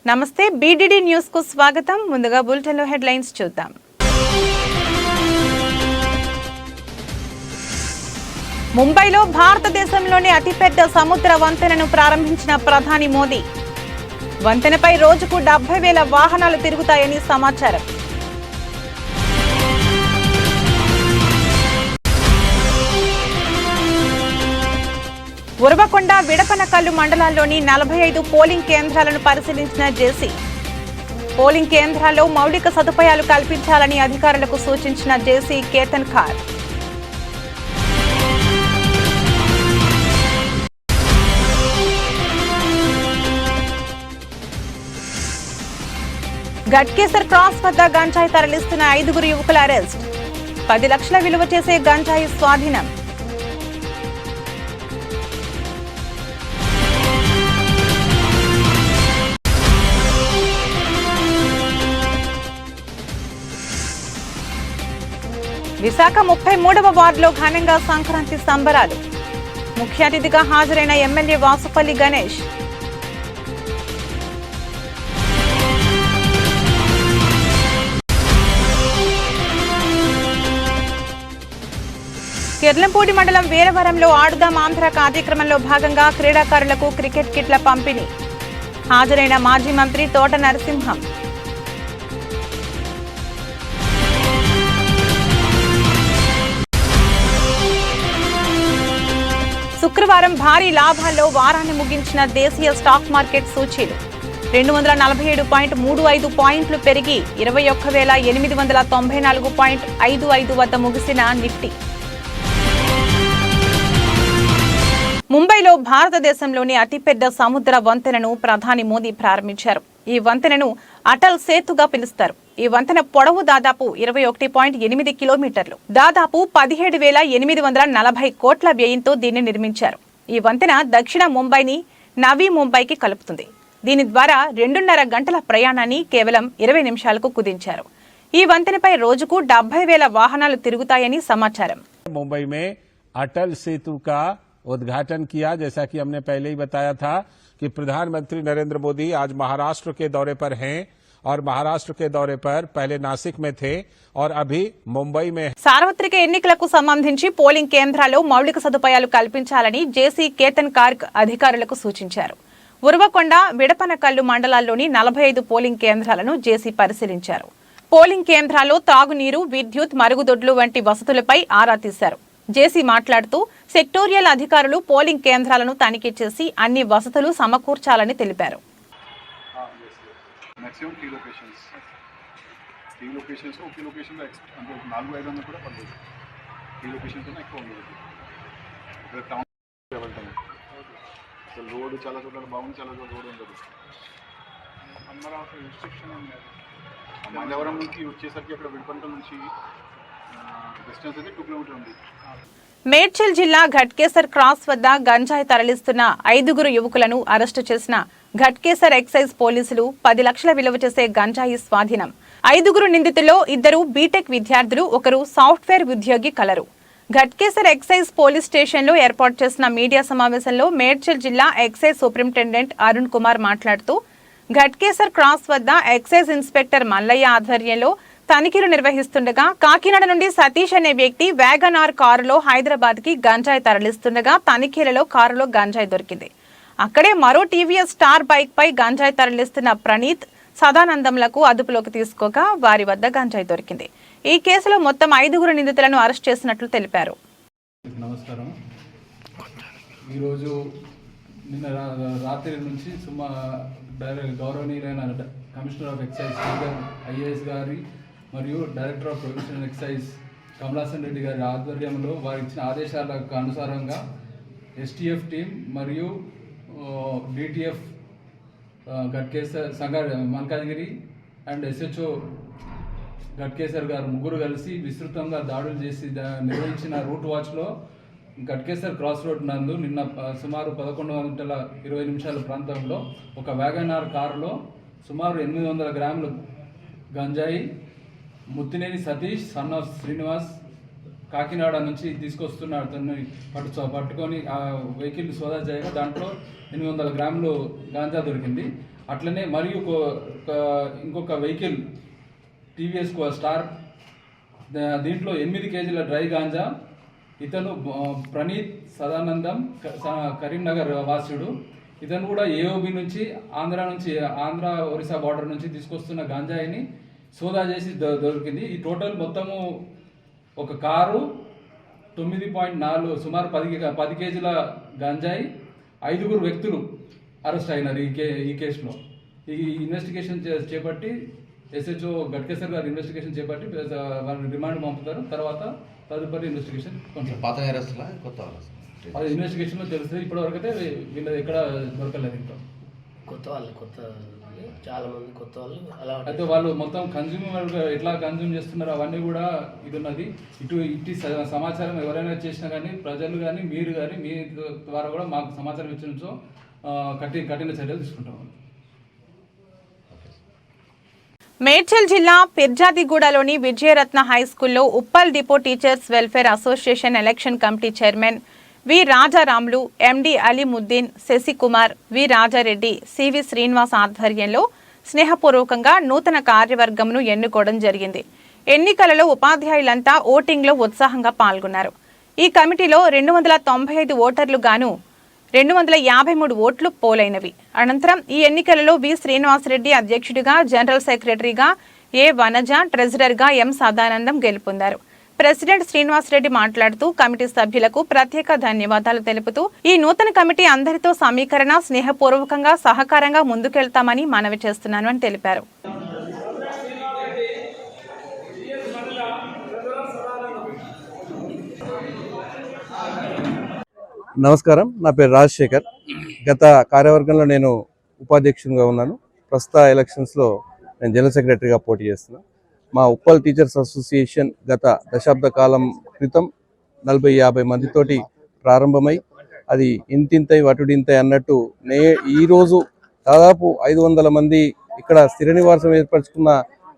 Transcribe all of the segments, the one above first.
నమస్తే BDD news కు స్వాగతం. ముందుగా బులెటిన్ లో హెడ్లైన్స్ చూద్దాం. ముంబైలో భారతదేశంలోని అతిపెద్ద సముద్ర వంతెనను ప్రారంభించిన ప్రధాని మోదీ. వంతెనపై రోజుకు 70,000 వాహనాలు తిరుగుతాయని సమాచారం. ఉరవకొండ, విడపనకల్లు మండలాల్లోని 45 పోలింగ్ కేంద్రాలను పరిశీలించిన జేసీ. పోలింగ్ కేంద్రాల్లో మౌలిక సదుపాయాలు కల్పించాలని అధికారులకు సూచించిన జేసీ కేతన్ ఖార్. ఘట్కేసర్ క్రాస్ వద్ద గంజాయి తరలిస్తున్న 5 యువకుల అరెస్ట్. 10 లక్షల విలువ చేసే గంజాయి స్వాధీనం. విశాఖ 33వ వార్డులో ఘనంగా సంక్రాంతి సంబరాలు. ముఖ్య అతిథిగా హాజరైన ఎమ్మెల్యే వాసుపల్లి గణేష్. కిర్లంపూడి మండలం వీరవరంలో ఆడుదాం ఆంధ్ర కార్యక్రమంలో భాగంగా క్రీడాకారులకు క్రికెట్ కిట్ల పంపిణీ. హాజరైన మాజీ మంత్రి తోట నరసింహం. శుక్రవారం భారీ లాభాల్లో వారాన్ని ముగించిన దేశీయ స్టాక్ మార్కెట్ సూచీలు 247.35 పాయింట్లు పెరిగి 21,894.55 వద్ద ముగిసిన నిఫ్టీ. ముంబైలో భారతదేశంలోని అతిపెద్ద సముద్ర వంతెనను ప్రధాని మోదీ ప్రారంభించారు. ఈ వంతెనను అటల్ సేతుగా పిలుస్తారు. ఈ వంతెన పొడవు దాదాపు 21.8 కిలోమీటర్లు. దాదాపు 17,840 కోట్ల వ్యయంతో దీన్ని నిర్మించారు. ఈ వంతెన దక్షిణ ముంబైని నవీ ముంబైకి కలుపుతుంది. దీని ద్వారా 2.5 గంటల ప్రయాణాన్ని కేవలం 20 నిమిషాలకు కుదించారు. ఈ వంతెనపై రోజుకు 70,000 వాహనాలు తిరుగుతాయని సమాచారం. मुंबई में अटल सेतु का उद्घाटन किया। जैसा कि हमने पहले ही बताया था कि प्रधानमंत्री नरेंद्र मोदी आज महाराष्ट्र के दौरे पर हैं और महाराष्ट्र के दौरे पर पहले नासिक में थे और अभी मुंबई में. సార్వత్రిక ఎన్నికలకు సంబంధించి పోలింగ్ కేంద్రాల్లో మౌలిక సదుపాయాలు కల్పించాలని జేసీ కేతన్ ఖార్ అధికారులకు సూచించారు. ఉరవకొండ, విడపనకల్లు మండలాల్లోని 45 పోలింగ్ కేంద్రాలను జేసీ పరిశీలించారు. పోలింగ్ కేంద్రాల్లో తాగునీరు, విద్యుత్, మరుగుదొడ్లు వంటి వసతులపై ఆరా తీశారు. జేసీ మాట్లాడుతూ సెక్టోరియల్ అధికారులు పోలింగ్ కేంద్రాలను తనిఖీ చేసి అన్ని వసతులు సమకూర్చాలని తెలిపారు. రోడ్ చాలా చోట్ల బాగుంది, చాలా చోట్ల రోడ్ ఉండదు. మంగళవారం నుంచి వచ్చేసరికి అక్కడ విడపంటల నుంచి డిస్టెన్స్ అయితే 2 కిలోమీటర్ ఉంది. మేడ్చల్ జిల్లా ఘట్కేసర్ క్రాస్ వద్ద గంజాయి తరలిస్తున్న 5 యువకులను అరెస్టు చేసిన ఘట్కేసర్ ఎక్సైజ్ పోలీసులు 10 లక్షల విలువ చేసే గంజాయి స్వాధీనం. 5 నిందితుల్లో 2 బీటెక్ విద్యార్థులు, 1 సాఫ్ట్వేర్ ఉద్యోగి కలరు. ఘట్కేసర్ ఎక్సైజ్ పోలీస్ స్టేషన్లో ఏర్పాటు చేసిన మీడియా సమావేశంలో మేడ్చల్ జిల్లా ఎక్సైజ్ సూపరింటెండెంట్ అరుణ్ కుమార్ మాట్లాడుతూ ఘట్కేసర్ క్రాస్ వద్ద ఎక్సైజ్ ఇన్స్పెక్టర్ మల్లయ్య ఆధ్వర్యంలో తనిఖీలు నిర్వహిస్తుండగా కాకినాడ నుండి సతీష్ అనే వ్యక్తి వ్యాగనార్ కారులో హైదరాబాద్ కి గంజాయి తరలిస్తుండగా తనిఖీలలో కారులో గంజాయి దొరికింది. అక్కడే మరో టీవీఎస్ స్టార్ బైక్ పై గంజాయి తరలిస్తున్న ప్రణీత్, సదానందంలకు అదుపులోకి తీసుకోగా వారి వద్ద గంజాయి దొరికింది. ఈ కేసులో మొత్తం 5 నిందితులను అరెస్ట్ చేసినట్లు తెలిపారు. నమస్కారం. ఈరోజు నిన్న రాత్రి నుంచి గౌరవనీయులైన కమిషనర్ ఆఫ్ ఎక్సైజ్ ఐఏఎస్ గారి మరియు director of professional excise Kamalasan Reddy గారి ఆధ్వర్యంలో వారు ఇచ్చిన ఆదేశాలకు అనుసారంగా ఎస్టీఎఫ్ టీం మరియు DTF Ghatkesar Malkajgiri and SHO Ghatkesar గారు 3 కలిసి విస్తృతంగా దాడులు చేసి నిర్వహించిన రూట్ వాచ్లో ఘట్కేసర్ క్రాస్ రోడ్ నందు నిన్న సుమారు 11:20 ప్రాంతంలో ఒక వ్యాగనార్ కారులో సుమారు 800 గ్రాములు గంజాయి ముత్తినేని సతీష్ సన్ ఆఫ్ శ్రీనివాస్ కాకినాడ నుంచి తీసుకొస్తున్న అతన్ని పట్టుకొని ఆ వెహికల్ సోదా చేయగా దాంట్లో 800 గ్రాములు గాంజా దొరికింది. అట్లనే మరియు ఇంకొక వెహికల్ టీవీఎస్ స్టార్, దీంట్లో 8 కేజీల డ్రై గాంజా. ఇతను ప్రణీత్ సదానందం, కరీంనగర్ వాసుడు. ఇతను కూడా ఏఓబి నుంచి ఆంధ్ర ఒరిస్సా బార్డర్ నుంచి తీసుకొస్తున్న గాంజాయిని సోదా చేసి దొరికింది. ఈ టోటల్ మొత్తము ఒక కారు, 9.4 సుమారు 10 కేజీల గంజాయి, 5 వ్యక్తులు అరెస్ట్ అయినారు ఈ కేసులో. ఈ ఇన్వెస్టిగేషన్ చేపట్టి ఎస్హెచ్ఓ గట్కేసర్ గారు ఇన్వెస్టిగేషన్ చేపట్టి వారిని రిమాండ్ పంపుతారు. తర్వాత తదుపరి ఇన్వెస్టిగేషన్ అది ఇన్వెస్టిగేషన్లో తెలుస్తుంది. ఇప్పటివరకు అయితే వీళ్ళు ఎక్కడ దొరకలేదు. ఇంకా చాలా మంది కొత్త వాళ్ళు అలా అయితే వాళ్ళు మొత్తం కన్జ్యూమర్ ఎట్లా కన్జ్యూమ్ చేస్తున్నారో అవన్నీ కూడా ఇది ఉన్నది. ఇటు సమాచారం ఎవరైనా చేసినా కానీ ప్రజలు కానీ మీరు కానీ మీ ద్వారా కూడా మాకు సమాచారం ఇచ్చినచో కఠిన చర్యలు తీసుకుంటాం. మేడ్చల్ జిల్లా పిర్జాదిగూడలోని విజయరత్న హై స్కూల్లో Uppal depot teachers welfare association election committee chairman V Rajaramulu, MD Aleemuddin, Shashikumar, V Rajareddy, CV Srinivas ఆధ్వర్యంలో స్నేహపూర్వకంగా నూతన కార్యవర్గంను ఎన్నుకోవడం జరిగింది. ఎన్నికలలో ఉపాధ్యాయులంతా ఓటింగ్లో ఉత్సాహంగా పాల్గొన్నారు. ఈ కమిటీలో 295 ఓటర్లు గాను 253 ఓట్లు పోలైనవి. అనంతరం ఈ ఎన్నికలలో వి శ్రీనివాసరెడ్డి అధ్యక్షుడిగా, జనరల్ సెక్రటరీగా ఏ వనజ, ట్రెజరర్గా ఎం సదానందం గెలుపొందారు. ప్రెసిడెంట్ శ్రీనివాసరెడ్డి మాట్లాడుతూ కమిటీ సభ్యులకు ప్రత్యేక ధన్యవాదాలు తెలుపుతూ ఈ నూతన కమిటీ అందరితో సమీకరణ, స్నేహపూర్వకంగా, సహకారంగా ముందుకెళ్తామని మనవి చేస్తున్నాను అని తెలిపారు. నమస్కారం, నా పేరు రాజశేఖర్. గత కార్యవర్గంలో నేను ఉపాధ్యక్షునిగా ఉన్నాను. ప్రస్తుత ఎలక్షన్స్లో నేను జనరల్ సెక్రటరీగా పోటీ చేస్తున్నాను. మా ఉప్పల్ టీచర్స్ అసోసియేషన్ గత దశాబ్ద కాలం క్రితం 40-50 మందితోటి ప్రారంభమై అది ఇంతింతై వటుడింతై అన్నట్టు ఈరోజు దాదాపు 500 మంది ఇక్కడ స్థిర నివాసం ఏర్పరచుకున్న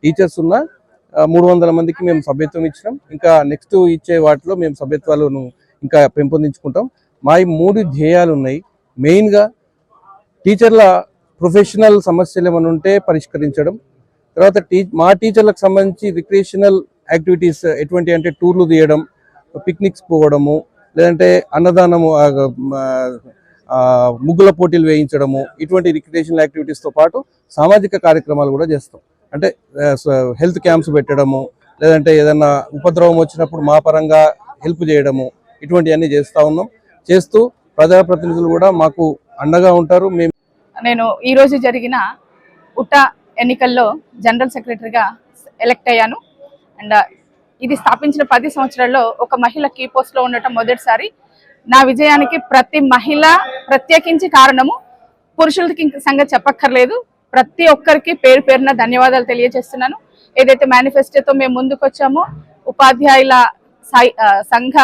టీచర్స్ ఉన్న 300 మందికి మేము సభ్యత్వం ఇచ్చినాం. ఇంకా నెక్స్ట్ ఇచ్చే వాటిలో మేము సభ్యత్వాలను ఇంకా పెంపొందించుకుంటాం. మా 3 ధ్యేయాలు ఉన్నాయి. మెయిన్గా టీచర్ల ప్రొఫెషనల్ సమస్యలు ఏమైనా ఉంటే పరిష్కరించడం, తర్వాత మా టీచర్లకు సంబంధించి రిక్రియేషనల్ యాక్టివిటీస్ ఎటువంటి అంటే టూర్లు తీయడం, పిక్నిక్స్ పోవడము, లేదంటే అన్నదానము, ముగ్గుల పోటీలు వేయించడము, ఇటువంటి రిక్రియేషనల్ యాక్టివిటీస్తో పాటు సామాజిక కార్యక్రమాలు కూడా చేస్తాం. అంటే హెల్త్ క్యాంప్స్ పెట్టడము, లేదంటే ఏదైనా ఉపద్రవం వచ్చినప్పుడు మా పరంగా హెల్ప్ చేయడము, ఇటువంటివన్నీ చేస్తూ ప్రజాప్రతినిధులు కూడా మాకు అండగా ఉంటారు. నేను ఈరోజు జరిగిన ఉటా ఎన్నికల్లో జనరల్ సెక్రటరీగా ఎలక్ట్ అయ్యాను. అండ్ ఇది స్థాపించిన 10 సంవత్సరాల్లో ఒక మహిళ కీ పోస్ట్లో ఉండటం మొదటిసారి. నా విజయానికి ప్రతి మహిళ ప్రత్యేకించి కారణము. పురుషులకి సంగతి చెప్పక్కర్లేదు. ప్రతి ఒక్కరికి పేరు పేరున ధన్యవాదాలు తెలియజేస్తున్నాను. ఏదైతే మేనిఫెస్టోతో మేము ముందుకు వచ్చామో ఉపాధ్యాయుల సంఘ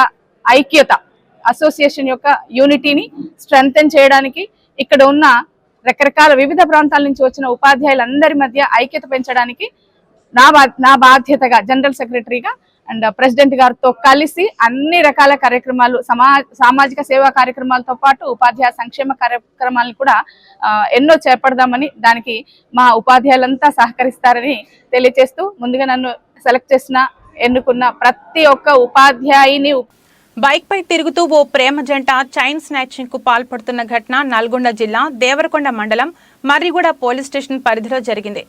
ఐక్యత, అసోసియేషన్ యొక్క యూనిటీని స్ట్రెంగ్తెన్ చేయడానికి, ఇక్కడ ఉన్న రకరకాల వివిధ ప్రాంతాల నుంచి వచ్చిన ఉపాధ్యాయులందరి మధ్య ఐక్యత పెంచడానికి నా బాధ్యతగా జనరల్ సెక్రటరీగా అండ్ ప్రెసిడెంట్ గారితో కలిసి అన్ని రకాల కార్యక్రమాలు, సామాజిక సేవా కార్యక్రమాలతో పాటు ఉపాధ్యాయ సంక్షేమ కార్యక్రమాలను కూడా ఎన్నో చేపడదామని, దానికి మా ఉపాధ్యాయులంతా సహకరిస్తారని తెలియజేస్తూ, ముందుగా నన్ను సెలెక్ట్ చేసిన ఎన్నుకున్న ప్రతి ఒక్క ఉపాధ్యాయుని. బైక్ పై తిరుగుతూ ఓ ప్రేమ జంట చైన్ స్నాచింగ్ కు పాల్పడుతున్న ఘటన నల్గొండ జిల్లా దేవరకొండ మండలం మర్రిగూడ పోలీస్ స్టేషన్ పరిధిలో జరిగింది.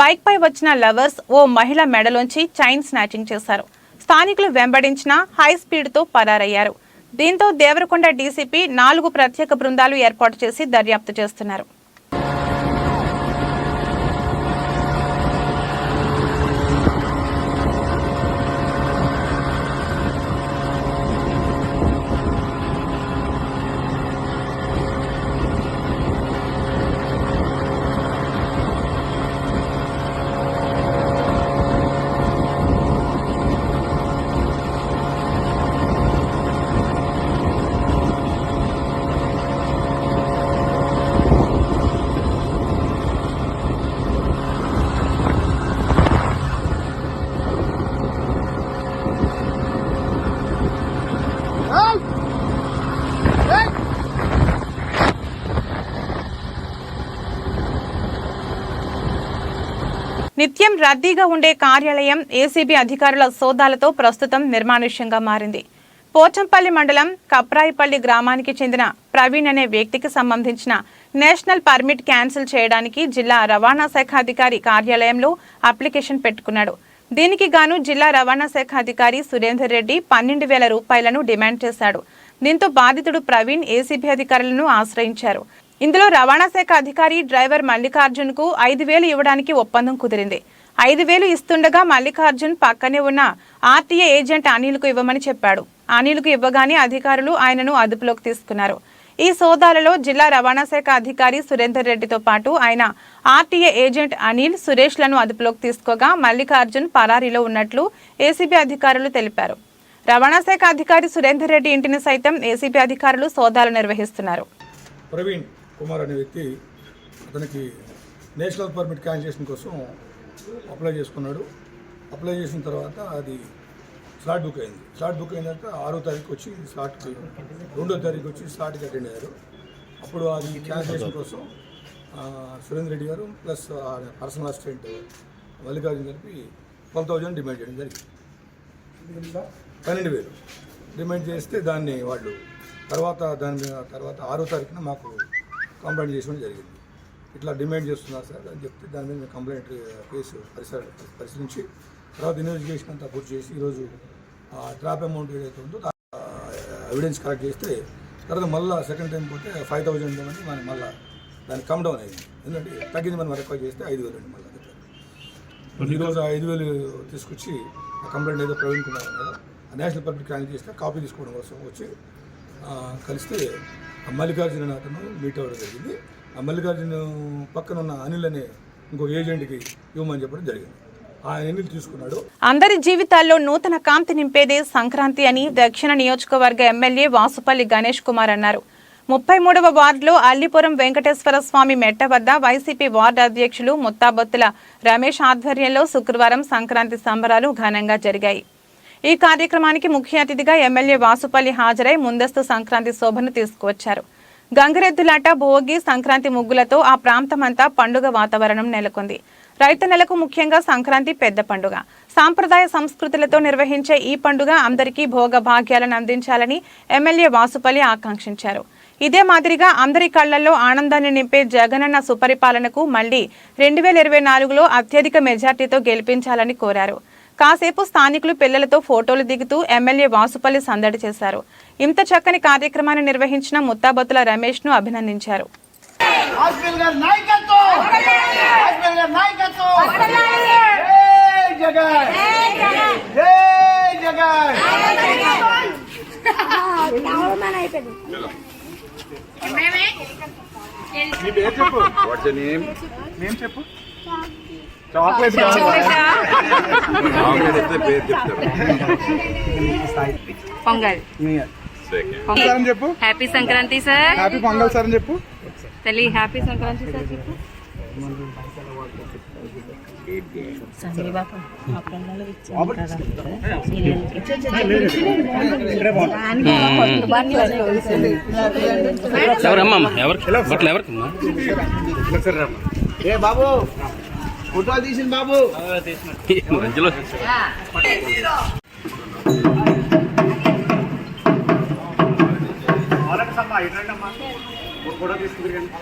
బైక్ పై వచ్చిన లవర్స్ ఓ మహిళ మెడలోంచి చైన్ స్నాచింగ్ చేశారు. స్థానికులు వెంబడించిన హై స్పీడ్ తో పరారయ్యారు. దీంతో దేవరకొండ డీసీపీ 4 ప్రత్యేక బృందాలు ఏర్పాటు చేసి దర్యాప్తు చేస్తున్నారు. నిత్యం రద్దీగా ఉండే కార్యాలయం ఏసీబీ అధికారుల సోదాలతో ప్రస్తుతం నిర్మానుష్యంగా మారింది. పోచంపల్లి మండలం కప్రాయిపల్లి గ్రామానికి చెందిన ప్రవీణ్ అనే వ్యక్తికి సంబంధించిన నేషనల్ పర్మిట్ క్యాన్సిల్ చేయడానికి జిల్లా రవాణా శాఖ అధికారి కార్యాలయంలో అప్లికేషన్ పెట్టుకున్నాడు. దీనికి గాను జిల్లా రవాణా శాఖ అధికారి సురేందర్ రెడ్డి 12,000 రూపాయలను డిమాండ్ చేశాడు. దీంతో బాధితుడు ప్రవీణ్ ఏసీబీ అధికారులను ఆశ్రయించారు. ఇందులో రవాణా శాఖ అధికారి డ్రైవర్ మల్లికార్జున్ కు 5,000 ఇవ్వడానికి ఒప్పందం కుదిరింది. 5,000 ఇస్తుండగా మల్లికార్జున్ పక్కనే ఉన్న ఆర్టీఏ ఏజెంట్ అనిల్కు ఇవ్వమని చెప్పాడు. అనిల్కు ఇవ్వగానే అధికారులు ఆయనను అదుపులోకి తీసుకున్నారు. ఈ సోదాలలో జిల్లా రవాణా శాఖ అధికారి సురేందర్ రెడ్డితో పాటు ఆయన ఆర్టీఏ ఏజెంట్ అనిల్, సురేష్లను అదుపులోకి తీసుకోగా మల్లికార్జున్ పరారీలో ఉన్నట్లు ఏసీబీ అధికారులు తెలిపారు. రవాణా శాఖ అధికారి సురేందర్ రెడ్డి ఇంటిని సైతం ఏసీబీ అధికారులు సోదాలు నిర్వహిస్తున్నారు. ప్రవీణ్ కుమార్ అనే వ్యక్తి అతనికి నేషనల్ పర్మిట్ క్యాన్సిలేషన్ కోసం అప్లై చేసుకున్నాడు. అప్లై చేసిన తర్వాత అది స్లాట్ బుక్ అయింది. స్లాట్ బుక్ అయిన తర్వాత 6వ తారీఖు వచ్చి స్లాట్కి 2వ తారీఖు వచ్చి స్లాట్కి అటెండ్ అయ్యారు. అప్పుడు అది క్యాన్సిలేషన్ కోసం సురేంద్ర రెడ్డి గారు ప్లస్ పర్సనల్ అసిస్టెంట్ మల్లికార్జున కలిపి 12,000 డిమాండ్ చేయడం జరిగింది. 12,000 డిమాండ్ చేస్తే దాన్ని వాళ్ళు తర్వాత 6వ తారీఖున మాకు కంప్లైంట్ చేయడం జరిగింది. ఇట్లా డిమాండ్ చేస్తున్నారు సార్ అని చెప్తే దాని మీద మేము కంప్లైంట్ కేసు పరిశీలించి తర్వాత ఇన్వెస్టిగేషన్ అంతా పూర్తి చేసి ఈరోజు ట్రాప్ అమౌంట్ ఏదైతే ఉందో ఎవిడెన్స్ కలెక్ట్ చేస్తే తర్వాత మళ్ళీ సెకండ్ టైం పోతే 5,000 ఇవ్వమని మనం మళ్ళీ దానికి కమ్ డౌన్ అయింది. ఎందుకంటే తగ్గింది మనం రిక్వెస్ట్ చేస్తే 5,000 అండి. మళ్ళీ ఈరోజు 5,000 తీసుకొచ్చి ఆ కంప్లైంట్ ఏదో ప్రవీణ్ కుమార్ కదా నేషనల్ పబ్లిక్ క్యాన్సిల్ చేస్తే కాపీ తీసుకోవడం కోసం వచ్చి కలిస్తే మల్లికార్జున అతను మీట్ అవ్వడం జరిగింది. ఆ మల్లికార్జున పక్కన ఉన్న అనిల్ అనే ఇంకో ఏజెంట్కి ఇవ్వమని చెప్పడం జరిగింది. ఆ అనిల్ తీసుకున్నాడు. అందరి జీవితాల్లో నూతన కాంతి నింపేదే సంక్రాంతి అని దక్షిణ నియోజకవర్గ ఎమ్మెల్యే వాసుపల్లి గణేష్ కుమార్ అన్నారు. 33వ వార్డులో అల్లిపురం వెంకటేశ్వర స్వామి మెట్ట వద్ద వైసీపీ వార్డు అధ్యక్షులు ముత్తాబొత్తుల రమేష్ ఆధ్వర్యంలో శుక్రవారం సంక్రాంతి సంబరాలు ఘనంగా జరిగాయి. ఈ కార్యక్రమానికి ముఖ్య అతిథిగా ఎమ్మెల్యే వాసుపల్లి హాజరై ముందస్తు సంక్రాంతి శోభను తీసుకువచ్చారు. గంగరెద్దులాట, భోగి, సంక్రాంతి ముగ్గులతో ఆ ప్రాంతమంతా పండుగ వాతావరణం నెలకొంది. రైతన్నలకు ముఖ్యంగా సంక్రాంతి పెద్ద పండుగ. సాంప్రదాయ సంస్కృతులతో నిర్వహించే ఈ పండుగ అందరికీ భోగ భాగ్యాలను అందించాలని ఎమ్మెల్యే వాసుపల్లి ఆకాంక్షించారు. ఇదే మాదిరిగా అందరి కళ్లలో ఆనందాన్ని నింపే జగనన్న సుపరిపాలనకు మళ్లీ 2024లో అత్యధిక మెజార్టీతో గెలిపించాలని కోరారు. కాసేపు స్థానికులు పిల్లలతో ఫోటోలు దిగుతూ ఎమ్మెల్యే వాసుపల్లి సందడి చేశారు. ఇంత చక్కని కార్యక్రమాన్ని నిర్వహించిన ముత్తాబొత్తుల రమేష్ ను అభినందించారు. చెప్పు చాక్లెట్ పొంగల్ అని చెప్పు. Happy Sankranti sir. Happy pongal sir అని చెప్పు. తల్లి హ్యాపీ సంక్రాంతి సార్ చెప్పు. ఏ బాబు ఫోటో తీసింది బాబు మధ్యలో ఫోటో తీసుకుంటారు.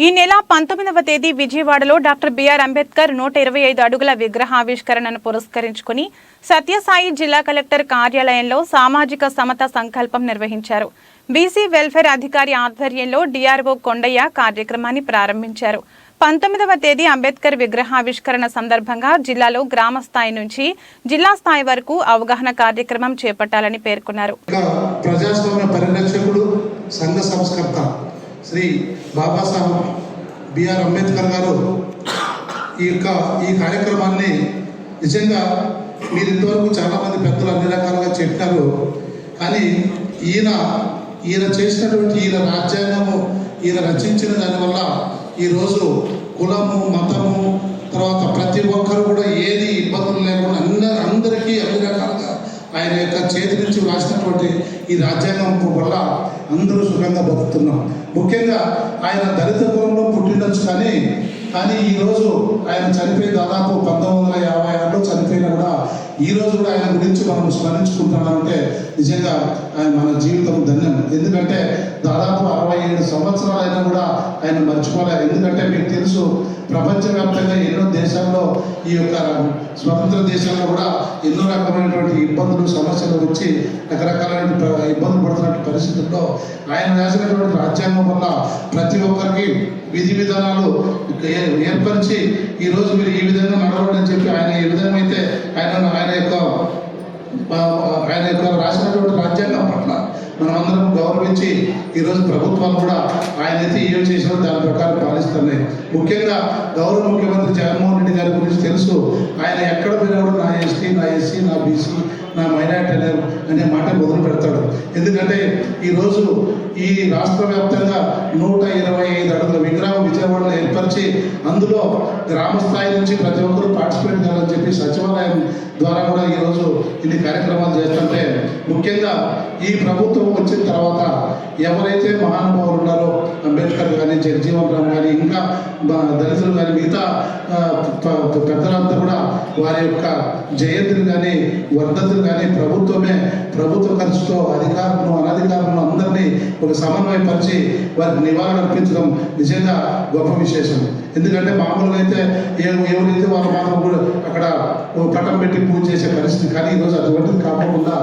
ఈ నెల 19వ తేదీ విజయవాడలో డాక్టర్ బిఆర్ అంబేద్కర్ 125 అడుగుల విగ్రహావిష్కరణను పురస్కరించుకుని సత్యసాయి జిల్లా కలెక్టర్ కార్యాలయంలో సామాజిక సమత సంకల్పం నిర్వహించారు. బీసీ వెల్ఫేర్ అధికారి ఆధ్వర్యంలో డిఆర్ఓ కొండయ్య కార్యక్రమాన్ని ప్రారంభించారు. 19వ తేదీ అంబేద్కర్ విగ్రహావిష్కరణ సందర్భంగా జిల్లాలో గ్రామ స్థాయి నుంచి జిల్లా స్థాయి వరకు అవగాహన కార్యక్రమం చేపట్టాలని పేర్కొన్నారు. ప్రజాస్వామ్య పరిరక్షకుడు, సంఘ సంస్కర్త శ్రీ బాబాసాహెబ్ బిఆర్ అంబేద్కర్ గారు ఈ కార్యక్రమాన్ని నిజంగా మీరు ఇంతవరకు చాలామంది పెద్దలు అన్ని రకాలుగా చెప్పారు. కానీ ఈయన ఈయన చేసినటువంటి ఈయన రాజ్యాంగము ఈయన రచించిన దానివల్ల ఈరోజు కులము మతము తర్వాత ప్రతి ఒక్కరు కూడా ఏది ఇబ్బందులు లేకుండా అందరికీ అన్ని రకాలుగా ఆయన యొక్క చేతి నుంచి రాసినటువంటి ఈ రాజ్యాంగం వల్ల అందరూ సుఖంగా బతుకుతున్నాం. ముఖ్యంగా ఆయన దళిత కులంలో పుట్టిండొచ్చు కానీ ఈరోజు ఆయన చనిపోయి దాదాపు 1956లో చనిపోయినా కూడా ఈరోజు కూడా ఆయన గురించి మనం స్మరించుకుంటున్నామంటే నిజంగా ఆయన మన జీవితం ధన్యం. ఎందుకంటే దాదాపు 67 సంవత్సరాలైనా కూడా ఆయన మర్చిపోలేదు. ఎందుకంటే మీకు తెలుసు ప్రపంచవ్యాప్తంగా ఎన్నో దేశాల్లో ఈ యొక్క స్వతంత్ర దేశాల్లో కూడా ఎన్నో రకమైనటువంటి ఇబ్బందులు సమస్యలు వచ్చి రకరకాలైన ఇబ్బందులు పడుతున్న పరిస్థితుల్లో ఆయన రాసినటువంటి రాజ్యాంగం వల్ల ప్రతి ఒక్కరికి విధి విధానాలు ఏర్పరిచి ఈరోజు మీరు ఈ విధంగా నడవండి అని చెప్పి ఆయన ఏ విధంగా అయితే ఆయన యొక్క రాసినటువంటి రాజ్యాంగం పట్ల మనమందరం గౌరవించి ఈరోజు ప్రభుత్వాలు కూడా ఆయన అయితే ఏం చేసినా దాని ప్రకారం పాలిస్తున్నాయి. ముఖ్యంగా గౌరవ ముఖ్యమంత్రి జగన్మోహన్ రెడ్డి గారి గురించి తెలుసు. ఆయన ఎక్కడ పోయినా కూడా నా ఎస్టీ, నా ఎస్సీ, నా బీసీ, నా మైనార్టీ అనే మాట మొదలు పెడతాడు. ఎందుకంటే ఈరోజు ఈ రాష్ట్ర వ్యాప్తంగా 125 అడుగుల విగ్రహం విజయవాడలో ఏర్పరిచి అందులో గ్రామ స్థాయి నుంచి ప్రతి ఒక్కరూ పార్టిసిపేట్ చేయాలని చెప్పి సచివాలయం ద్వారా కూడా ఈరోజు ఇన్ని కార్యక్రమాలు చేస్తుంటే ముఖ్యంగా ఈ ప్రభుత్వం వచ్చిన తర్వాత ఎవరైతే మహానుభావులు ఉన్నారో అంబేద్కర్ కానీ జగజీవన్ రామ్ కానీ ఇంకా దళితులు కానీ మిగతా పెద్దలంతా కూడా వారి యొక్క జయంతులు కానీ వర్ధతులు కానీ ప్రభుత్వ ఖర్చుతో అధికారులను అనధికారులను అందరినీ ఒక సమన్వయపరిచి వారికి నివారణ అర్పించడం నిజంగా గొప్ప విశేషం. ఎందుకంటే మామూలుగా అయితే ఎవరైతే వాళ్ళు మాత్రం కూడా అక్కడ పటం పెట్టి పూజ చేసే పరిస్థితి, కానీ ఈరోజు అటువంటిది కాకుండా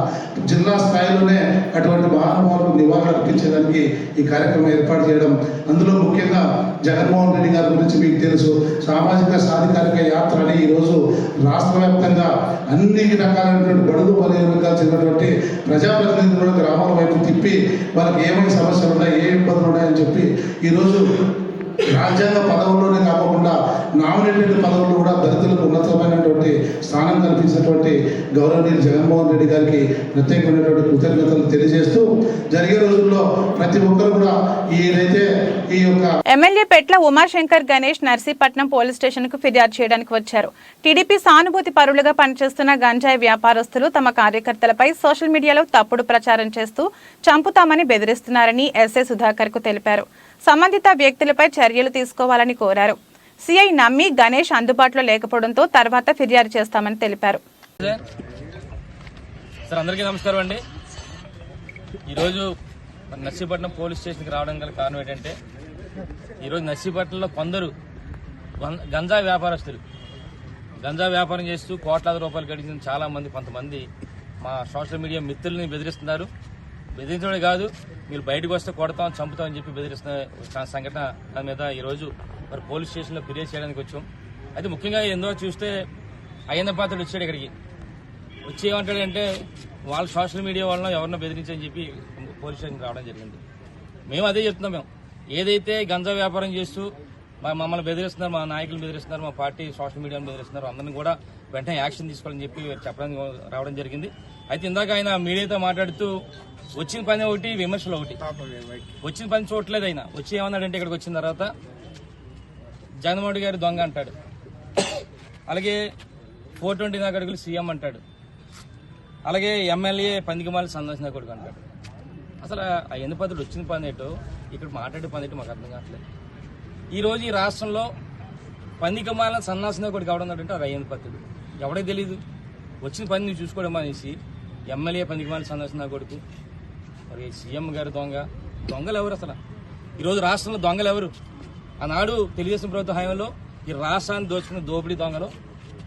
జిల్లా స్థాయిలోనే అటువంటి మహానుభావులకు నివారణ అర్పించేదానికి ఈ కార్యక్రమం ఏర్పాటు చేయడం. అందులో ముఖ్యంగా జగన్మోహన్ రెడ్డి గారి గురించి మీకు తెలుసు. సామాజిక సాధికారిక యాత్ర అని ఈరోజు రాష్ట్ర వ్యాప్తంగా అన్ని రకాలైనటువంటి బడుగు బలహీనంగా చెందినటువంటి ప్రజాప్రతినిధులు కూడా గ్రామాల వైపు తిప్పి వాళ్ళకి ఏమైనా సమస్యలు ఉన్నాయి, ఏ ఇబ్బందులు ఉన్నాయని చెప్పి ఈరోజు రాజ్యాంగ పదవుల్లోనే కాకుండా నామినేటెడ్ పదవులు కూడా దళితులకు ఉన్నతమైనటువంటి స్థానం కల్పించినటువంటి గౌరవనీయులు జగన్మోహన్ రెడ్డి గారికి ప్రత్యేకమైనటువంటి కృతజ్ఞతలు తెలియజేస్తూ జరిగే రోజుల్లో ప్రతి ఒక్కరు కూడా ఏదైతే ఈ యొక్క MLA Petla Umashankar Ganesh Narsipatnam police station కు ఫిర్యాదు చేయడానికి వచ్చారు. టీడీపీ సానుభూతి పరులుగా పనిచేస్తున్న గంజాయి వ్యాపారస్తులు తమ కార్యకర్తలపై సోషల్ మీడియాలో తప్పుడు ప్రచారం చేస్తూ చంపుతామని బెదిరిస్తున్నారని ఎస్ఐ సుధాకర్ కు తెలిపారు. సంబంధిత వ్యక్తులపై చర్యలు తీసుకోవాలని కోరారు. సిఐ నమ్మి గణేష్ అందుబాటులో లేకపోవడంతో తర్వాత ఫిర్యాదు చేస్తామని తెలిపారు. అందరికీ నమస్కారం అండి. ఈరోజు నర్సీపట్నం పోలీస్ స్టేషన్కి రావడం గల కారణం ఏంటంటే ఈరోజు నర్సీపట్నంలో కొందరు గంజాయి వ్యాపారస్తులు గంజాయి వ్యాపారం చేస్తూ కోట్లాది రూపాయలు గడిచిన చాలా మంది కొంతమంది మా సోషల్ మీడియా మిత్రుల్ని బెదిరిస్తున్నారు. బెదిరించడమే కాదు, మీరు బయటకు వస్తే కొడతాం చంపుతామని చెప్పి బెదిరిస్తున్న సంఘటన దాని మీద ఈరోజు మరి పోలీస్ స్టేషన్లో ఫిర్యాదు చేయడానికి వచ్చాం. అయితే ముఖ్యంగా ఎందుకో చూస్తే అయ్యన్న పాత్రుడు వచ్చాడు. ఇక్కడికి వచ్చి ఏమంటాడంటే వాళ్ళ సోషల్ మీడియా వాళ్ళని ఎవరినో బెదిరించని చెప్పి పోలీస్ స్టేషన్కి రావడం జరిగింది. మేము అదే చెప్తున్నాం. మేము ఏదైతే గంజా వ్యాపారం చేస్తూ మమ్మల్ని బెదిరిస్తున్నారు, మా నాయకులు బెదిరిస్తున్నారు, మా పార్టీ సోషల్ మీడియాను బెదిరిస్తున్నారు, అందరినీ కూడా వెంటనే యాక్షన్ తీసుకోవాలని చెప్పి చెప్పడానికి రావడం జరిగింది. అయితే ఇందాక ఆయన మీడియాతో మాట్లాడుతూ వచ్చిన పని ఒకటి, విమర్శలు ఒకటి. వచ్చిన పని చూడలేదు. ఆయన వచ్చి ఏమన్నాడంటే ఇక్కడికి వచ్చిన తర్వాత జగన్మోహన్ రెడ్డి గారి దొంగ అంటాడు, అలాగే 429 అడుగులు సీఎం అంటాడు, అలాగే ఎమ్మెల్యే పందికమాలి సందర్శన కొడుకు అంటాడు. అసలు ఆ ఎన్నిపతుడు వచ్చిన పని ఏంటో ఇక్కడ మాట్లాడే పని ఏంటో మాకు అర్థం కావట్లేదు. ఈరోజు ఈ రాష్ట్రంలో పందికమాల సన్నాసన కొడుకు ఎవడన్నాడంటే అది అయ్యన్న పత్రుడు. ఎవడే తెలీదు. వచ్చిన పని నువ్వు చూసుకోవడం అనేసి ఎమ్మెల్యే పందికమాల సందర్శన కొడుకు, మరి సీఎం గారు దొంగలు ఎవరు? అసలు ఈరోజు రాష్ట్రంలో దొంగలు ఎవరు? ఆనాడు తెలుగుదేశం ప్రభుత్వ హయాంలో ఈ రాష్ట్రాన్ని దోచుకున్న దోపిడీ దొంగలు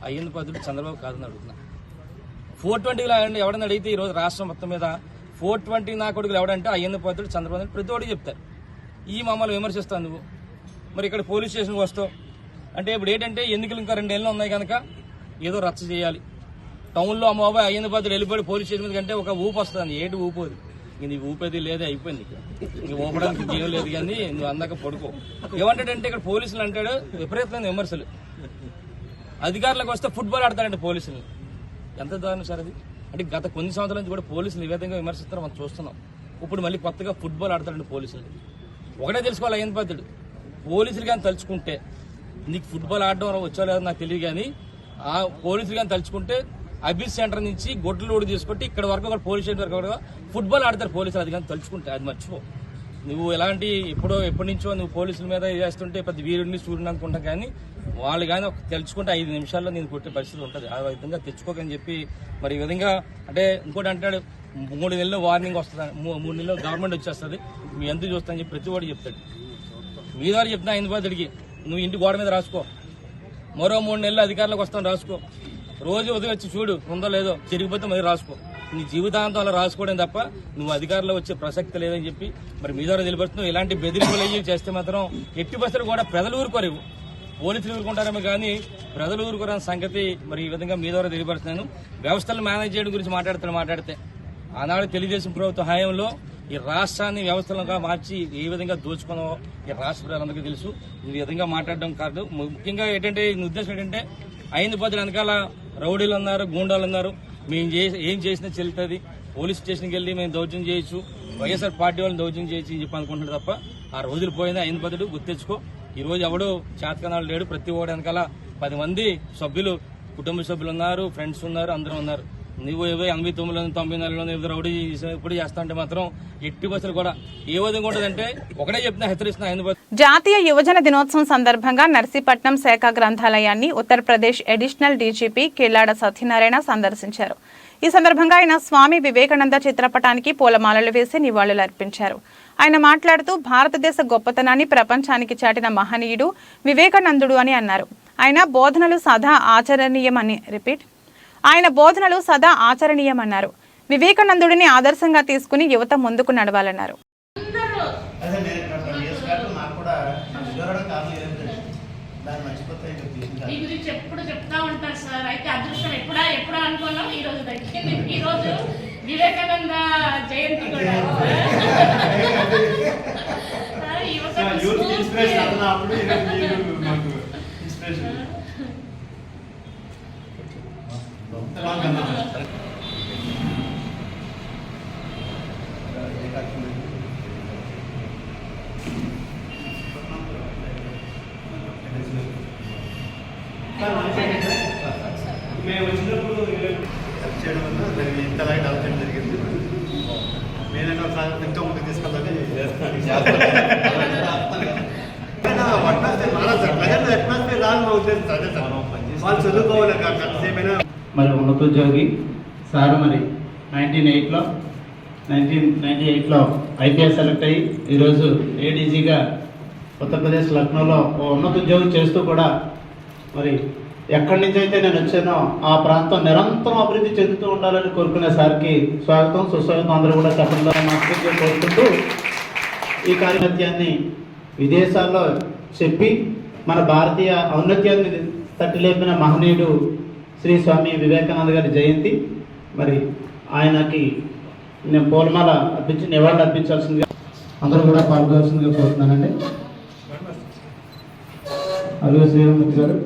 అయ్యన్న పత్రుడు చంద్రబాబు కాదని అడుగుతున్నా. 420లో ఎవడని అడిగితే ఈరోజు రాష్ట్రం మొత్తం మీద 420 నా కొడుకులు ఎవడంటే అయ్యన్న పత్రుడు చంద్రబాబు ప్రతి ఒక్కటి చెప్తారు. ఈ మమ్మల్ని విమర్శిస్తావు నువ్వు. మరి ఇక్కడ పోలీస్ స్టేషన్కి వస్తావు అంటే ఇప్పుడు ఏంటంటే ఎన్నికలు ఇంకా 2 నెలలు ఉన్నాయి కనుక ఏదో రచ్చ చేయాలి. టౌన్లో అమ్మాయి అయ్యన్న పత్రుడు వెళ్ళిపోయి పోలీస్ స్టేషన్ మీద కంటే ఒక ఊపు వస్తుంది. ఏంటి ఊపోదు? నీ ఊపేది లేదే, అయిపోయింది. ఇంక ఊపడానికి జీవం లేదు. కానీ నువ్వు అందాక పడుకో. ఏమంటాడంటే ఇక్కడ పోలీసులు అంటాడు విపరీతమైన విమర్శలు. అధికారులకు వస్తే ఫుట్బాల్ ఆడతాడంటే పోలీసులు. ఎంత దారుణం సార్ అది. అంటే గత కొన్ని సంవత్సరాల నుంచి కూడా పోలీసులు ఈ విధంగా విమర్శిస్తారో మనం చూస్తున్నాం. ఇప్పుడు మళ్ళీ కొత్తగా ఫుట్బాల్ ఆడతాడండి పోలీసులు. ఒకటే తెలుసుకోవాలి అయ్యన్ పాత్రుడు, పోలీసులు కానీ తలుచుకుంటే నీకు ఫుట్బాల్ ఆడడం వచ్చో లేదో నాకు తెలియదు, కానీ ఆ పోలీసులు కానీ తలుచుకుంటే అబిస్ సెంటర్ నుంచి గొడ్డలోడు తీసుకుంటే ఇక్కడ వరకు ఒక పోలీస్ స్టేషన్ వరకు ఫుట్బాల్ ఆడతారు పోలీసులు. అది కానీ తలుచుకుంటే అది మర్చిపో. నువ్వు ఎలాంటి ఎప్పటి నుంచో నువ్వు పోలీసుల మీద చేస్తుంటే పెద్ద వీరుడిని చూడని అనుకుంటా, కానీ వాళ్ళు కానీ తెలుసుకుంటే 5 నిమిషాల్లో నేను కొట్టే పరిస్థితి ఉంటుంది. ఆ విధంగా తెచ్చుకోకని చెప్పి మరి ఈ విధంగా అంటే ఇంకోటి అంటాడు 3 నెలలు వార్నింగ్ వస్తుంది, 3 నెలలు గవర్నమెంట్ వచ్చేస్తుంది, మీ ఎందుకు చూస్తానని చెప్పి ప్రతి వాడు చెప్తాడు. మీ ద్వారా చెప్తున్నా హైదరాబాద్కి నువ్వు ఇంటి గోడ మీద రాసుకో, మరో 3 నెలలు అధికారులకు వస్తాను రాసుకో, రోజు ఉదయం వచ్చి చూడు ఉందో లేదో, చెరిగిపోతే మరి రాసుకో. నీ జీవితాంతం అలా రాసుకోవడం తప్ప నువ్వు అధికారంలో వచ్చే ప్రసక్తి లేదని చెప్పి మరి మీ ద్వారా తెలియపరుస్తున్నావు. ఇలాంటి బెదిరింపులు అయ్యి చేస్తే మాత్రం ఎట్టి పరిస్థితులు కూడా ప్రజలు ఊరుకోరు, పోలీసులు ఊరుకుంటారేమో కానీ ప్రజలు ఊరుకోరని సంగతి మరి ఈ విధంగా మీ ద్వారా తెలియపరుస్తున్నాను. వ్యవస్థలను మేనేజ్ చేయడం గురించి మాట్లాడితే ఆనాడు తెలుగుదేశం ప్రభుత్వ హయాంలో ఈ రాష్ట్రాన్ని వ్యవస్థలుగా మార్చి ఏ విధంగా దోచుకున్నావో ఈ రాష్ట్ర ప్రజలందరికీ తెలుసు. ఈ విధంగా మాట్లాడడం కాదు. ముఖ్యంగా ఏంటంటే ఉద్దేశం ఏంటంటే ఐదు పదులు వెనకాల రౌడీలు ఉన్నారు, గూండాలు ఉన్నారు, మేము ఏం చేసినా చెల్లుతుంది, పోలీస్ స్టేషన్కి వెళ్ళి మేము దౌర్జన్యం చేయొచ్చు, వైఎస్ఆర్ పార్టీ వాళ్ళని దౌర్జన్యం చేయొచ్చు అని చెప్పి అనుకుంటున్నారు తప్ప ఆ రోజులు పోయింది. ఐదు పదులు గుర్తించుకో. ఈ రోజు ఎవడు చేతకనాలు లేడు, ప్రతి ఓడి వెనకాల 10 మంది సభ్యులు, కుటుంబ సభ్యులు ఉన్నారు, ఫ్రెండ్స్ ఉన్నారు, అందరూ ఉన్నారు. నువ్వు 89లో 94లో రౌడీ ఇప్పుడు చేస్తా అంటే మాత్రం ఎట్టి బస్సులు కూడా ఏ విధంగా ఉంటుందంటే ఒకటే చెప్తున్నా, హెచ్చరిస్తున్నా. హైదరాబాద్ జాతీయ యువజన దినోత్సవం సందర్భంగా నర్సీపట్నం శాఖ గ్రంథాలయాన్ని ఉత్తరప్రదేశ్ అడిషనల్ డీజీపీ కిల్లాడ సత్యనారాయణ సందర్శించారు. ఈ సందర్భంగా ఆయన స్వామి వివేకానంద చిత్రపటానికి పూలమాలలు వేసి నివాళులర్పించారు. ఆయన మాట్లాడుతూ భారతదేశ గొప్పతనాన్ని ప్రపంచానికి చాటిన మహనీయుడు వివేకానందుడు అని అన్నారు. ఆయన బోధనలు సదా ఆచరణీయమన్నారు. వివేకానందుడిని ఆదర్శంగా తీసుకుని యువత ముందుకు నడవాలన్నారు. ఎప్పుడు చెప్తా ఉంటారు సార్, అయితే అదృష్టం ఎప్పుడా అనుకున్నాం ఈ రోజు దక్కింది. ఈ రోజు వివేకానంద జయంతి కూడా మేము వచ్చినప్పుడు చేయడం వల్ల దానికి ఇంతలాగా డెవలప్ చేయడం జరిగింది. నేనైనా ఒకసారి ఎంతో ముందుకు తీసుకెళ్ళాలి. అట్మాస్ఫియర్ రాదు మా ఉద్దేశం. అదే సార్, వాళ్ళు చదువుకోవాలి కాసేపైనా. మరి ఉన్నతోద్యోగి సార్ మరి 1998లో ఐపీఎస్ సెలెక్ట్ అయ్యి ఈరోజు ఏడీజీగా ఉత్తరప్రదేశ్ లక్నోలో ఉన్నతోద్యోగి చేస్తూ కూడా మరి ఎక్కడి నుంచి అయితే నేను వచ్చానో ఆ ప్రాంతం నిరంతరం అభివృద్ధి చెందుతూ ఉండాలని కోరుకునే సార్కి స్వాగతం సుస్వాగతం అందరూ కూడా చెప్పడంలో కోరుకుంటూ ఈ కార్యక్రమాన్ని విదేశాల్లో చెప్పి మన భారతీయ ఔన్నత్యాన్ని తట్టిలేపిన మహనీయుడు శ్రీ స్వామి వివేకానంద గారి జయంతి. మరి ఆయనకి నేను పూలమాల అర్పించి నివాళులు అర్పించాల్సిందిగా అందరూ కూడా పాల్గొనాల్సిందిగా కోరుతున్నానండి. అల్లు శ్రీరామూర్తి గారు.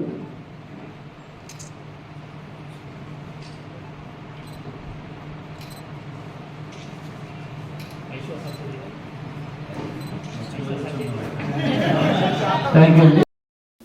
Thank you.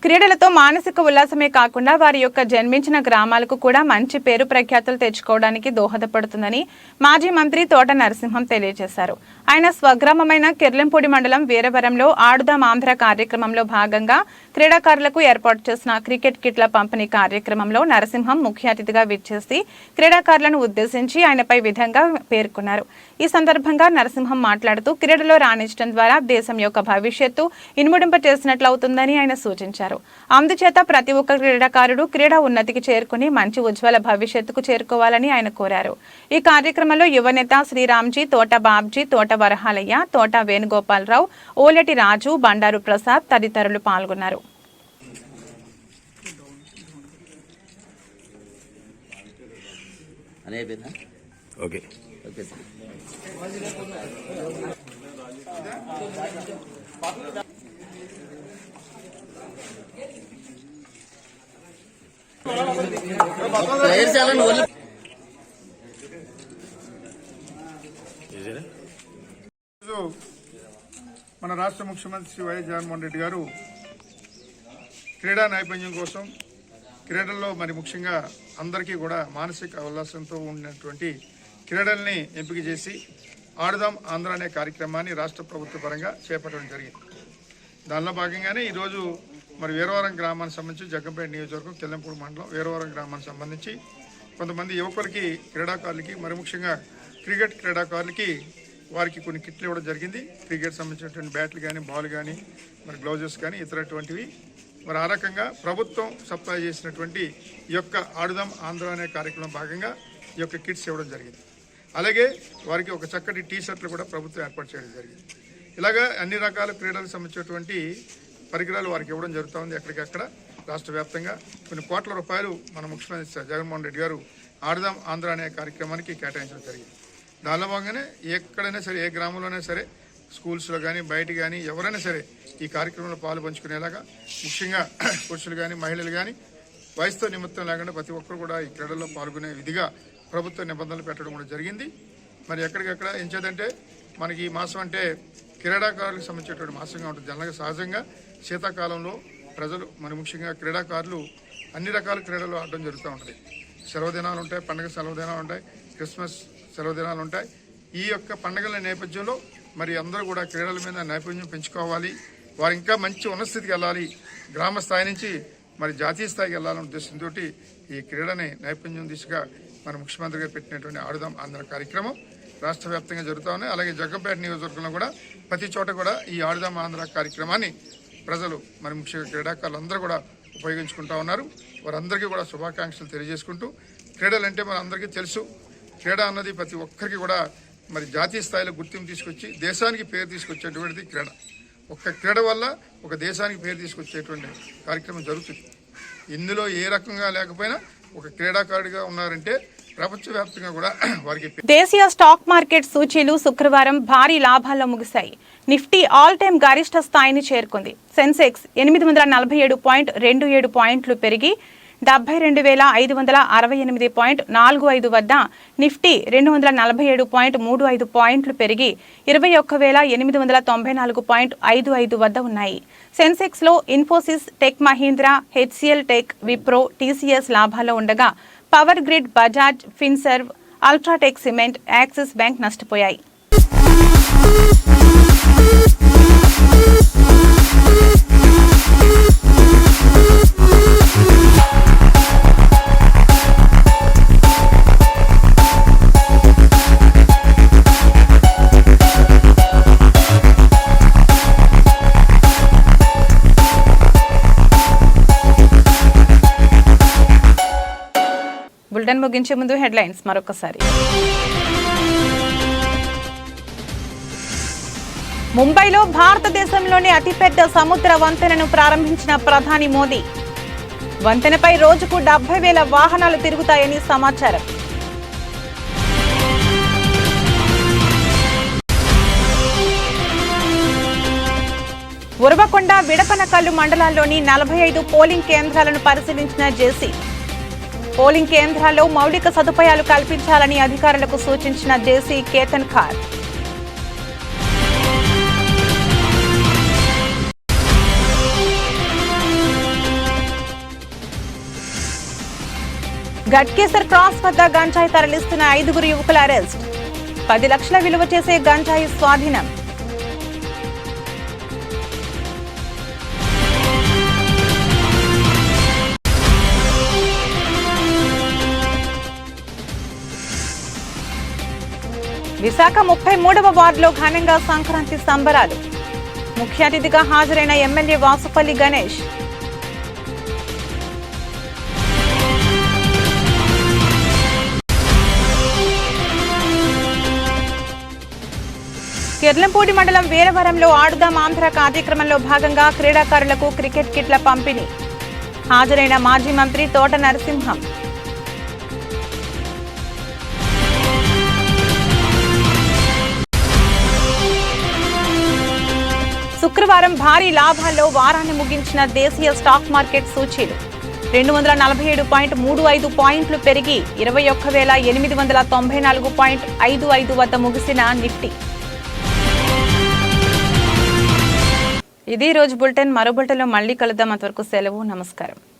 క్రీడలతో మానసిక ఉల్లాసమే కాకుండా వారి యొక్క జన్మించిన గ్రామాలకు కూడా మంచి పేరు ప్రఖ్యాతులు తెచ్చుకోవడానికి దోహదపడుతుందని మాజీ మంత్రి తోట నరసింహం తెలియజేశారు. ఆయన స్వగ్రామమైన కిర్లంపూడి మండలం వీరవరంలో ఆడుదాం ఆంధ్ర కార్యక్రమంలో భాగంగా క్రీడాకారులకు ఏర్పాటు చేసిన క్రికెట్ కిట్ల పంపిణీ కార్యక్రమంలో నరసింహం ముఖ్య అతిథిగా విచ్చేసి క్రీడాకారులను ఉద్దేశించి ఆయనపై విధంగా పేర్కొన్నారు. ఈ సందర్భంగా నరసింహం మాట్లాడుతూ క్రీడలో రాణించడం ద్వారా దేశం యొక్క భవిష్యత్తు ఇనుముడింప చేసినట్లవుతుందని ఆయన సూచించారు. అందుచేత ప్రతి ఒక్క క్రీడాకారుడు క్రీడా ఉన్నతికి చేరుకుని మంచి ఉజ్వల భవిష్యత్తుకు చేరుకోవాలని ఆయన కోరారు. ఈ కార్యక్రమంలో యువనేత శ్రీరామ్జీ, తోట బాబ్జీ, తోట వరహాలయ్య, తోట వేణుగోపాలరావు, ఓలెటి రాజు, బండారు ప్రసాద్ తదితరులు పాల్గొన్నారు. ఈరోజు మన రాష్ట్ర ముఖ్యమంత్రి శ్రీ వైఎస్ జగన్మోహన్ రెడ్డి గారు క్రీడా నైపుణ్యం కోసం క్రీడల్లో మరి ముఖ్యంగా అందరికీ కూడా మానసిక ఉల్లాసంతో ఉన్నటువంటి క్రీడల్ని ఎంపిక చేసి ఆడుదాం ఆంధ్ర అనే కార్యక్రమాన్ని రాష్ట్ర ప్రభుత్వ పరంగా చేపట్టడం జరిగింది. దానిలో భాగంగానే ఈరోజు మరి వీరవరం గ్రామానికి సంబంధించి జగ్గంపేట నియోజకవర్గం కిల్లంపూడి మండలం వీరవరం గ్రామానికి సంబంధించి కొంతమంది యువకులకి క్రీడాకారులకి మరి ముఖ్యంగా క్రికెట్ క్రీడాకారులకి వారికి కొన్ని కిట్లు ఇవ్వడం జరిగింది. క్రికెట్ సంబంధించినటువంటి బ్యాట్లు కానీ బాల్ కానీ మరి గ్లౌజెస్ కానీ ఇతరటువంటివి మరి ఆ రకంగా ప్రభుత్వం సప్లై చేసినటువంటి ఈ యొక్క ఆడుదాం ఆంధ్ర అనే కార్యక్రమం భాగంగా ఈ యొక్క కిట్స్ ఇవ్వడం జరిగింది. అలాగే వారికి ఒక చక్కటి టీ షర్ట్లు కూడా ప్రభుత్వం ఏర్పాటు చేయడం జరిగింది. ఇలాగా అన్ని రకాల క్రీడలకు సంబంధించినటువంటి పరికరాలు వారికి ఇవ్వడం జరుగుతూ ఉంది. ఎక్కడికక్కడ రాష్ట్ర వ్యాప్తంగా కొన్ని కోట్ల రూపాయలు మన ముఖ్యమంత్రి జగన్మోహన్ రెడ్డి గారు ఆడుదాం ఆంధ్ర అనే కార్యక్రమానికి కేటాయించడం జరిగింది. దానిలో భాగంగానే ఎక్కడైనా సరే ఏ గ్రామంలోనే సరే స్కూల్స్లో కానీ బయట కానీ ఎవరైనా సరే ఈ కార్యక్రమంలో పాలు పంచుకునేలాగా ముఖ్యంగా పురుషులు కానీ మహిళలు కానీ వయసుతో నిమిత్తం లేకుండా ప్రతి ఒక్కరు కూడా ఈ క్రీడల్లో పాల్గొనే విధిగా ప్రభుత్వ నిబంధనలు పెట్టడం కూడా జరిగింది. మరి ఎక్కడికెక్కడ ఎంచేదంటే మనకి ఈ మాసం అంటే క్రీడాకారులకు సంబంధించినటువంటి మాసంగా ఉంటుంది. జనరల్గా సహజంగా శీతాకాలంలో ప్రజలు మరి ముఖ్యంగా క్రీడాకారులు అన్ని రకాల క్రీడలు ఆడడం జరుగుతూ ఉంటుంది. సెలవు దినాలు ఉంటాయి, పండుగ సెలవు దినాలు ఉంటాయి, క్రిస్మస్ సెలవు దినాలు ఉంటాయి. ఈ యొక్క పండుగల నేపథ్యంలో మరి అందరూ కూడా క్రీడల మీద నైపుణ్యం పెంచుకోవాలి, వారు ఇంకా మంచి ఉన్నత స్థితికి వెళ్ళాలి, గ్రామ స్థాయి నుంచి మరి జాతీయ స్థాయికి వెళ్ళాలనే ఉద్దేశంతో ఈ క్రీడని నైపుణ్యం దిశగా మన ముఖ్యమంత్రి గారు పెట్టినటువంటి ఆడుదాం ఆంధ్ర కార్యక్రమం రాష్ట్ర వ్యాప్తంగా జరుగుతూ ఉన్నాయి. అలాగే జగ్గంపేట నియోజకవర్గంలో కూడా ప్రతి చోట కూడా ఈ ఆడుదాం ఆంధ్ర కార్యక్రమాన్ని ప్రజలు మరి ముఖ్యంగా క్రీడాకారులు అందరూ కూడా ఉపయోగించుకుంటూ ఉన్నారు. వారందరికీ కూడా శుభాకాంక్షలు తెలియజేసుకుంటూ క్రీడలు అంటే మన అందరికీ తెలుసు, క్రీడ అన్నది ప్రతి ఒక్కరికి కూడా మరి జాతీయ స్థాయిలో గుర్తింపు తీసుకొచ్చి దేశానికి పేరు తీసుకొచ్చేటువంటిది క్రీడ. ఒక్క క్రీడ వల్ల ఒక దేశానికి పేరు తీసుకొచ్చేటువంటి కార్యక్రమం జరుగుతుంది. ఇందులో ఏ రకంగా లేకపోయినా ఒక క్రీడాకారుడిగా ఉన్నారంటే ప్రపంచవ్యాప్తంగా కూడా వారికి. దేశీయ స్టాక్ మార్కెట్ సూచీలు శుక్రవారం భారీ లాభాల్లో ముగిశాయి. నిఫ్టీ ఆల్ టైమ్ గరిష్ట స్థాయిని చేరుకుంది. సెన్సెక్స్ 847.27 పాయింట్లు పెరిగి 72,568.45 వద్ద, నిఫ్టీ 247.35 పాయింట్లు పెరిగి 21,894.55 వద్ద ఉన్నాయి. సెన్సెక్స్ లో Infosys, Tech Mahindra, HCL Tech, Wipro, TCS లాభాల్లో ఉండగా Power Grid, Bajaj Finserv, UltraTech Cement, Axis Bank నష్టపోయాయి. బులెటిన్ ముగించే ముందు హెడ్లైన్స్ మరొకసారి. ముంబైలో భారతదేశంలోని అతిపెద్ద సముద్ర వంతెనను ప్రారంభించిన ప్రధాని మోదీ. వంతెనపై రోజుకు 70,000 వాహనాలు తిరుగుతాయని సమాచారం. ఉరవకొండ, విడపనకల్లు మండలాల్లోని 45 పోలింగ్ కేంద్రాలను పరిశీలించిన జేసీ. పోలింగ్ కేంద్రాల్లో మౌలిక సదుపాయాలు కల్పించాలని అధికారులకు సూచించిన జేసీ కేతన్ ఖార్. ఘట్కేసర్ క్రాస్ వద్ద గంజాయి తరలిస్తున్న 5 యువకుల అరెస్ట్. 10 లక్షల విలువ చేసే గంజాయి స్వాధీనం. విశాఖ 33వ వార్డులో ఘనంగా సంక్రాంతి సంబరాలు. ముఖ్య అతిథిగా హాజరైన ఎమ్మెల్యే వాసుపల్లి గణేష్. కిర్లంపూడి మండలం వీరవరంలో ఆడుదాం ఆంధ్ర కార్యక్రమంలో భాగంగా క్రీడాకారులకు క్రికెట్ కిట్ల పంపిణీ. హాజరైన మాజీ మంత్రి తోట నరసింహం. శుక్రవారం భారీ లాభాల్లో వారాన్ని ముగించిన దేశీయ స్టాక్ మార్కెట్ సూచీలు 247.35 పాయింట్లు పెరిగి 21,894.55 వద్ద ముగిసిన నిఫ్టీ ఇది ఈ రోజు బులెటిన్. మరో బులెటిన్లో మళ్ళీ కలుద్దాం. అంతవరకు సెలవు. నమస్కారం.